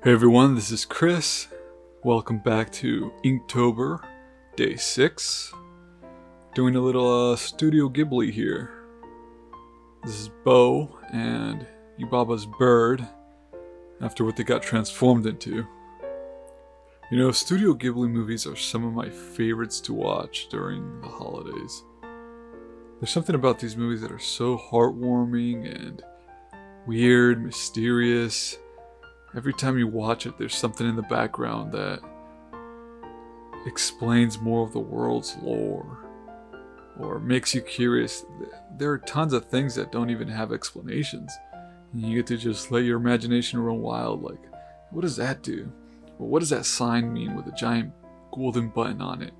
Hey everyone, this is Chris. Welcome back to Inktober, day 6. Doing a little Studio Ghibli here. This is Bo and Yubaba's bird, after what they got transformed into. You know, Studio Ghibli movies are some of my favorites to watch during the holidays. There's something about these movies that are so heartwarming and weird, mysterious. Every time you watch it, there's something in the background that explains more of the world's lore or makes you curious. There are tons of things that don't even have explanations. And you get to just let your imagination run wild, like, what does that do? Or what does that sign mean with a giant golden button on it?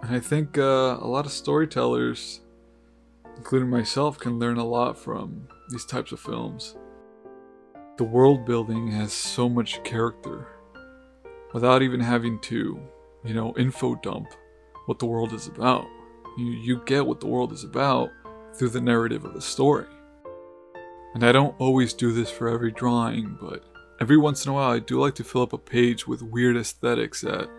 And I think a lot of storytellers, including myself, can learn a lot from these types of films. The world building has so much character without even having to, info dump what the world is about. You get what the world is about through the narrative of the story. And I don't always do this for every drawing, but every once in a while I do like to fill up a page with weird aesthetics that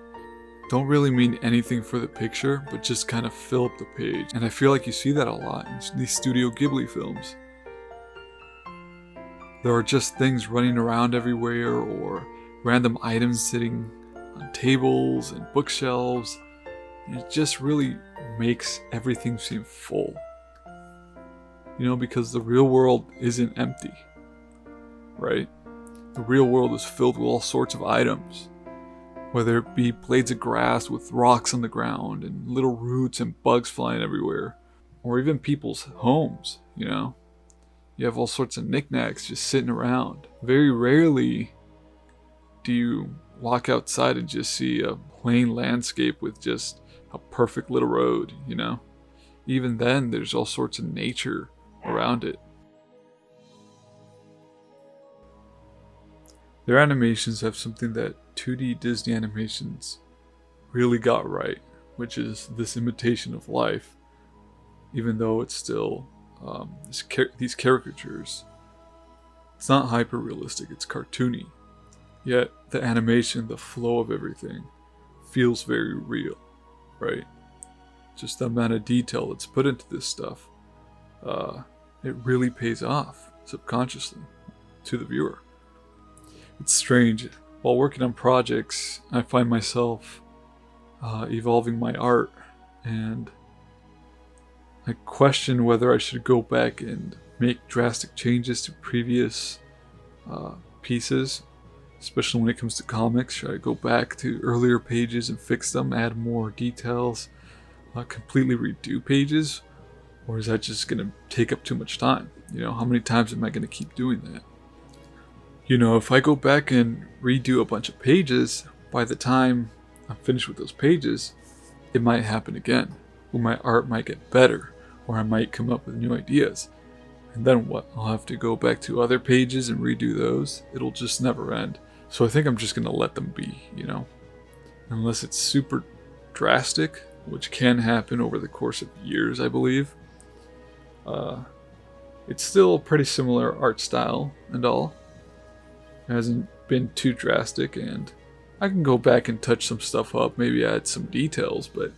don't really mean anything for the picture, but just kind of fill up the page. And I feel like you see that a lot in these Studio Ghibli films. There are just things running around everywhere, or random items sitting on tables and bookshelves. And it just really makes everything seem full. Because the real world isn't empty, right? The real world is filled with all sorts of items. Whether it be blades of grass with rocks on the ground and little roots and bugs flying everywhere. Or even people's homes, You have all sorts of knickknacks just sitting around. Very rarely do you walk outside and just see a plain landscape with just a perfect little road, Even then, there's all sorts of nature around it. Their animations have something that 2D Disney animations really got right, which is this imitation of life, even though it's still these caricatures. It's not hyper realistic, it's cartoony. Yet the animation, the flow of everything feels very real, right? Just the amount of detail that's put into this stuff, it really pays off subconsciously to the viewer. It's strange. While working on projects, I find myself evolving my art, and I question whether I should go back and make drastic changes to previous pieces, especially when it comes to comics. Should I go back to earlier pages and fix them, add more details, completely redo pages? Or is that just going to take up too much time? How many times am I going to keep doing that? If I go back and redo a bunch of pages, by the time I'm finished with those pages, it might happen again, or my art might get better, or I might come up with new ideas. And then what? I'll have to go back to other pages and redo those. It'll just never end. So I think I'm just going to let them be, Unless it's super drastic, which can happen over the course of years, I believe. It's still a pretty similar art style and all. It hasn't been too drastic, and I can go back and touch some stuff up, maybe add some details, but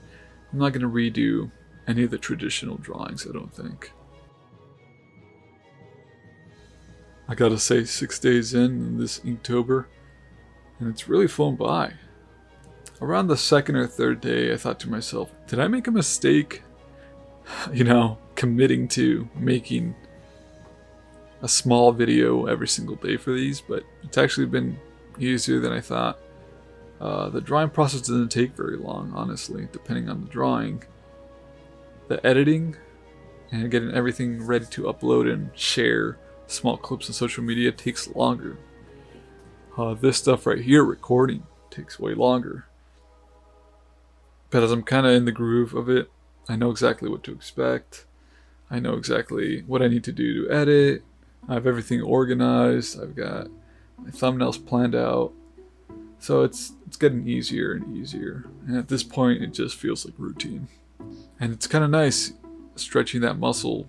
I'm not going to redo any of the traditional drawings, I don't think. I gotta say, 6 days in this Inktober, and it's really flown by. Around the second or third day, I thought to myself, did I make a mistake? Committing to making a small video every single day for these, but it's actually been easier than I thought. The drawing process doesn't take very long, honestly, depending on the drawing. The editing and getting everything ready to upload and share small clips on social media takes longer. This stuff right here, recording, takes way longer. But as I'm kind of in the groove of it, I know exactly what to expect. I know exactly what I need to do to edit. I have everything organized. I've got my thumbnails planned out. So it's getting easier and easier. And at this point, it just feels like routine. And it's kind of nice stretching that muscle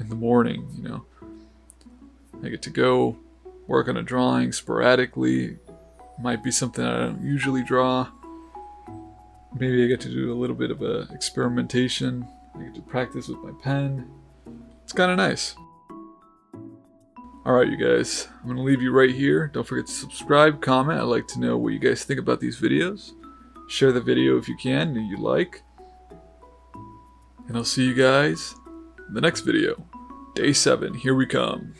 in the morning, I get to go work on a drawing sporadically. Might be something I don't usually draw. Maybe I get to do a little bit of a experimentation. I get to practice with my pen. It's kind of nice. Alright, you guys, I'm going to leave you right here. Don't forget to subscribe, comment. I'd like to know what you guys think about these videos. Share the video if you can and you like. And I'll see you guys in the next video. Day 7, here we come.